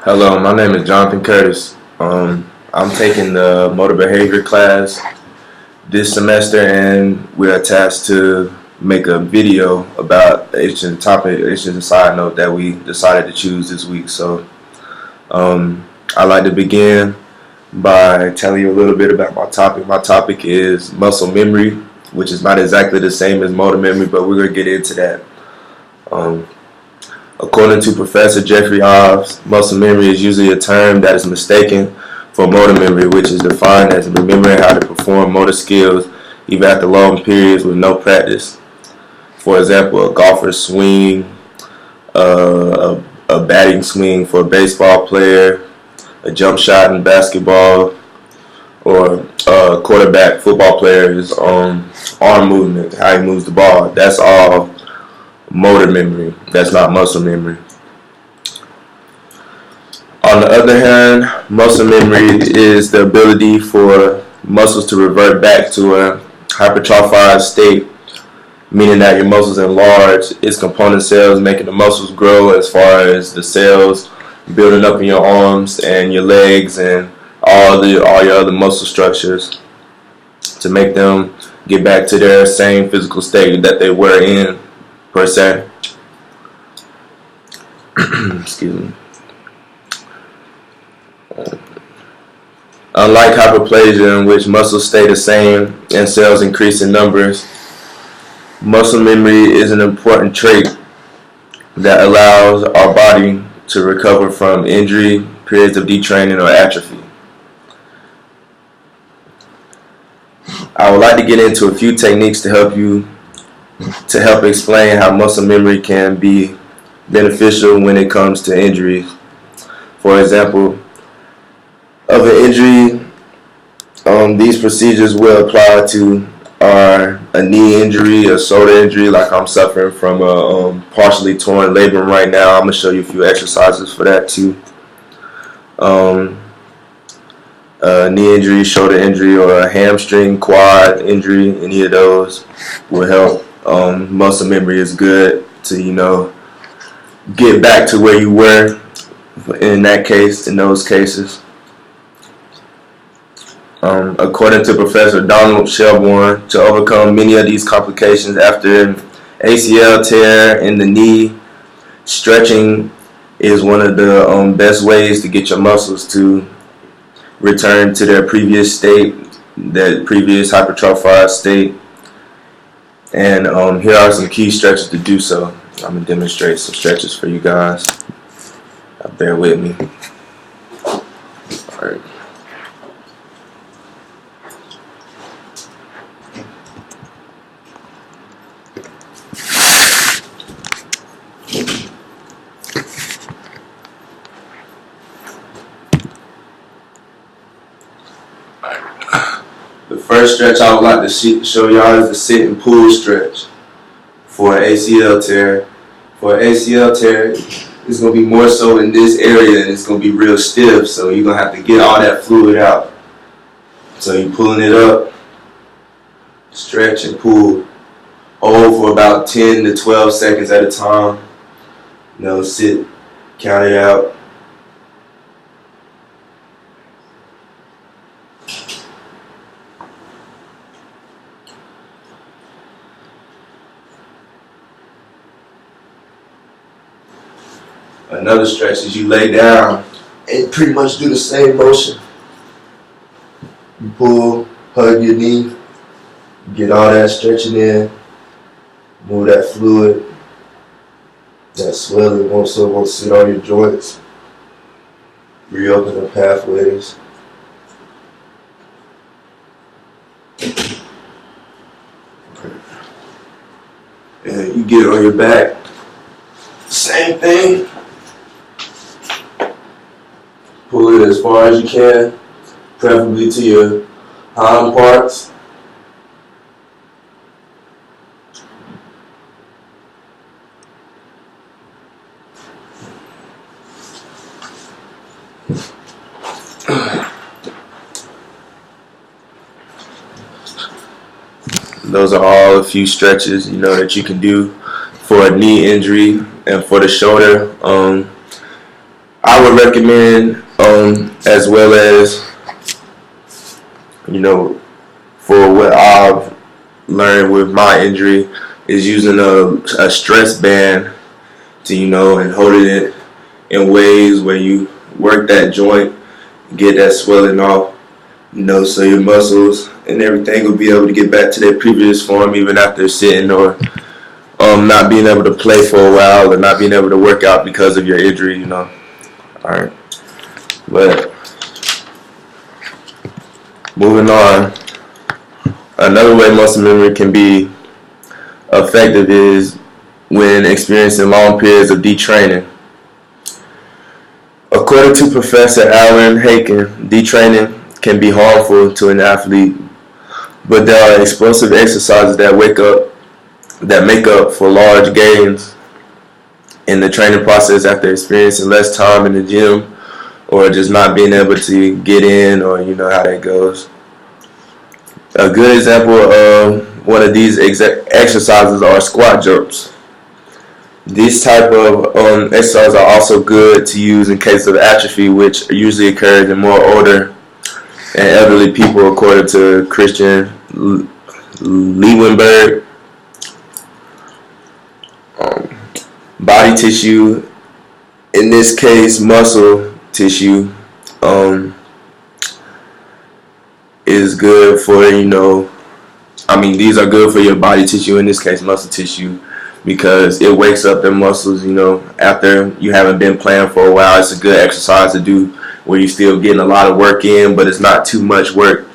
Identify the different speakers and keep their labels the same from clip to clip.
Speaker 1: Hello, my name is Jonathan Curtis. I'm taking the motor behavior class this semester, and we're tasked to make a video about the interesting topic. It's just a side note that we decided to choose this week. So, I'd like to begin by telling you a little bit about my topic. My topic is muscle memory, which is not exactly the same as motor memory, but we're gonna get into that. Um, According to Professor Jeffrey Hobbs, muscle memory is usually a term that is mistaken for motor memory, which is defined as remembering how to perform motor skills even after long periods with no practice. For example, a golfer's swing, a batting swing for a baseball player, a jump shot in basketball, or a quarterback football player's arm movement, how he moves the ball. That's all motor memory. That's not muscle memory. On the other hand, muscle memory is the ability for muscles to revert back to a hypertrophied state, meaning that your muscles enlarge its component cells, making the muscles grow as far as the cells building up in your arms and your legs and all your other muscle structures to make them get back to their same physical state that they were in, per se. Excuse me. Unlike hyperplasia, in which muscles stay the same and cells increase in numbers, muscle memory is an important trait that allows our body to recover from injury, periods of detraining, or atrophy. I would like to get into a few techniques to help explain how muscle memory can be beneficial when it comes to injuries. For example, of an injury, these procedures will apply to a knee injury, a shoulder injury, like I'm suffering from a partially torn labrum right now. I'm going to show you a few exercises for that too. Knee injury, shoulder injury, or a hamstring, quad injury, any of those will help. Muscle memory is good to, get back to where you were in those cases. According to Professor Donald Shelbourne, to overcome many of these complications after an ACL tear in the knee, stretching is one of the best ways to get your muscles to return to their previous state, that previous hypertrophied state. And here are some key stretches to do so. I'm going to demonstrate some stretches for you guys. Bear with me. All right. The first stretch I would like to show y'all is the sit and pull stretch for an ACL tear. For an ACL tear, it's going to be more so in this area, and it's going to be real stiff, so you're going to have to get all that fluid out. So you're pulling it up, stretch and pull. Hold for about 10 to 12 seconds at a time. Sit, count it out. Another stretch is you lay down and pretty much do the same motion. You pull, hug your knee, get all that stretching in, move that fluid, that swelling won't sit on your joints, reopen the pathways. And you get on your back, same thing. Pull it as far as you can, preferably to your hind parts. Those are all a few stretches, that you can do for a knee injury and for the shoulder. I would recommend, as well as, you know, for what I've learned with my injury, is using a stress band to, and holding it in ways where you work that joint, get that swelling off, so your muscles and everything will be able to get back to their previous form even after sitting or not being able to play for a while or not being able to work out because of your injury, Alright. But moving on, another way muscle memory can be effective is when experiencing long periods of detraining. According to Professor Alan Haken, detraining can be harmful to an athlete, but there are explosive exercises that make up for large gains in the training process after experiencing less time in the gym or just not being able to get in, or you know how that goes. A good example of one of these exercises are squat jumps. These type of exercises are also good to use in case of atrophy, which usually occurs in more older and elderly people, according to Christian Lewenberg. Body tissue, in this case muscle tissue, is good for, these are good for your body tissue, in this case muscle tissue, because it wakes up the muscles, after you haven't been playing for a while. It's a good exercise to do where you're still getting a lot of work in, but it's not too much work.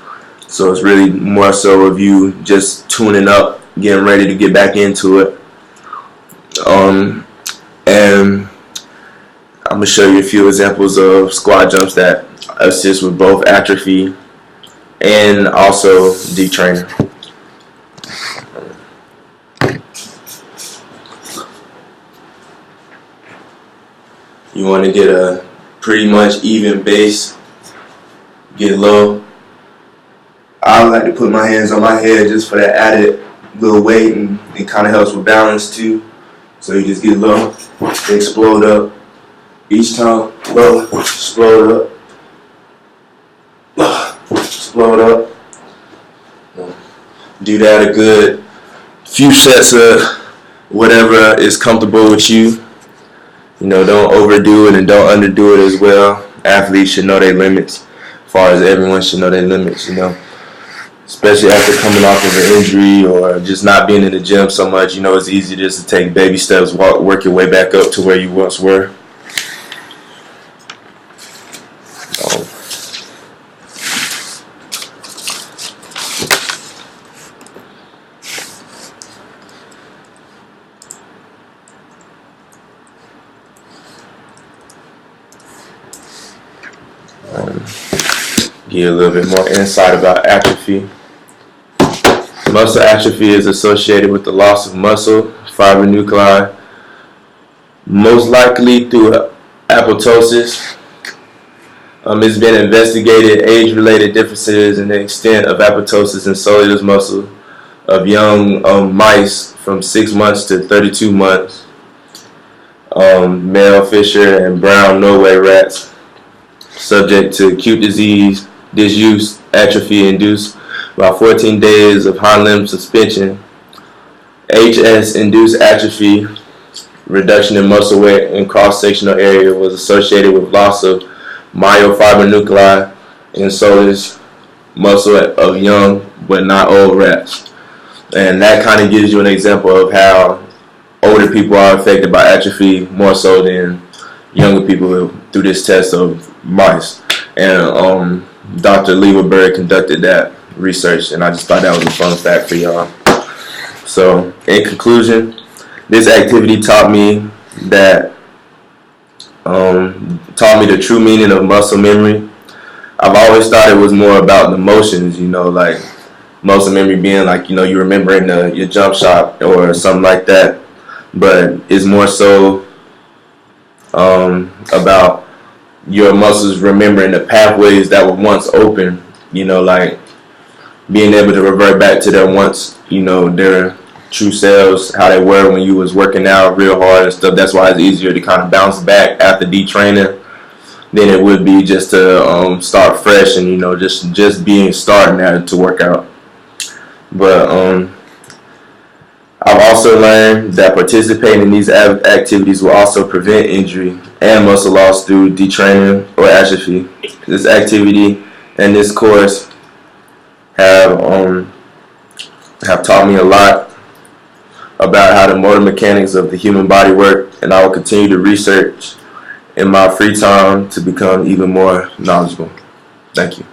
Speaker 1: So it's really more so of you just tuning up, getting ready to get back into it. And I'm going to show you a few examples of squat jumps that assist with both atrophy and also detraining. You want to get a pretty much even base, get low. I like to put my hands on my head just for that added little weight, and it kind of helps with balance too. So you just get low, explode up. Each time, low, explode up, explode up. Do that a good few sets of whatever is comfortable with you. Don't overdo it and don't underdo it as well. Athletes should know their limits, as far as everyone should know their limits, especially after coming off of an injury or just not being in the gym so much. It's easy just to take baby steps, work your way back up to where you once were. Give a little bit more insight about atrophy. Muscle atrophy is associated with the loss of muscle fiber nuclei, most likely through apoptosis. It's been investigated age-related differences in the extent of apoptosis in soleus muscle of young mice from 6 months to 32 months. Male Fisher and brown Norway rats subject to acute disease, disuse, atrophy induced by 14 days of hind limb suspension. HS-induced atrophy, reduction in muscle weight and cross-sectional area, was associated with loss of myofiber nuclei in soleus muscle of young but not old rats. And that kind of gives you an example of how older people are affected by atrophy more so than younger people through this test of mice. And Dr. Lewenberg conducted that research, and I just thought that was a fun fact for y'all. So, in conclusion, this activity taught me the true meaning of muscle memory. I've always thought it was more about the motions, like muscle memory being like, you remembering your jump shot or something like that. But it's more so about your muscles remembering the pathways that were once open, like being able to revert back to their once, their true selves, how they were when you was working out real hard and stuff. That's why it's easier to kind of bounce back after detraining than it would be just to start fresh and just being starting out to work out. But I've also learned that participating in these activities will also prevent injury and muscle loss through detraining or atrophy. This activity and this course have taught me a lot about how the motor mechanics of the human body work, and I will continue to research in my free time to become even more knowledgeable. Thank you.